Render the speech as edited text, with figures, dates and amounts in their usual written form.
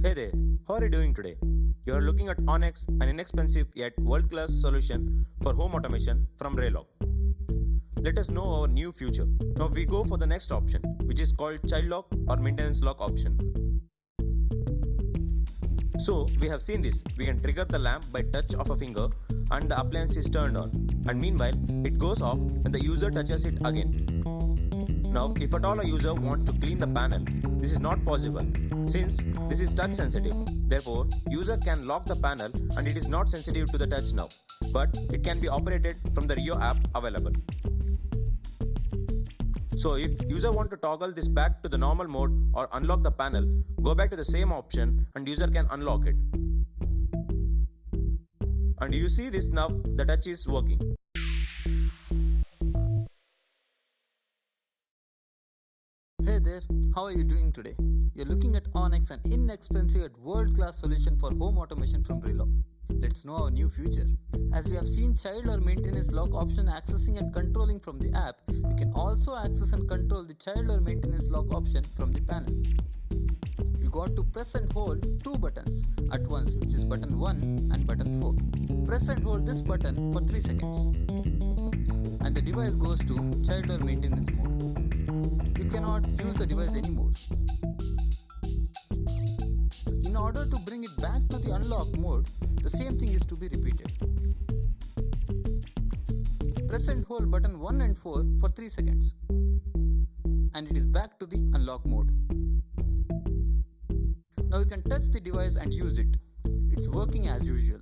Hey there, how are you doing today? You are looking at Onyx, an inexpensive yet world-class solution for home automation from Raylog. Let us know our new future. Now we go for the next option, which is called child lock or maintenance lock option. So we have seen this. We can trigger the lamp by touch of a finger and the appliance is turned on. And meanwhile, it goes off when the user touches it again. Now, if at all a user wants to clean the panel, this is not possible since this is touch sensitive. Therefore, user can lock the panel and it is not sensitive to the touch now, but it can be operated from the Rio app available. So if user want to toggle this back to the normal mode or unlock the panel, go back to the same option and user can unlock it. And you see this now, the touch is working. Hey there, how are you doing today? You're looking at Onyx, an inexpensive yet world-class solution for home automation from Raylog. Let's know our new future. As we have seen child or maintenance lock option accessing and controlling from the app, we can also access and control the child or maintenance lock option from the panel. You got to press and hold two buttons at once, which is button 1 and button 4. Press and hold this button for 3 seconds and the device goes to child or maintenance mode. You cannot use the device anymore. In order to bring it back to the unlock mode, the same thing is to be repeated. Press and hold button 1 and 4 for 3 seconds and it is back to the unlock mode. Now you can touch the device and use it. It's working as usual.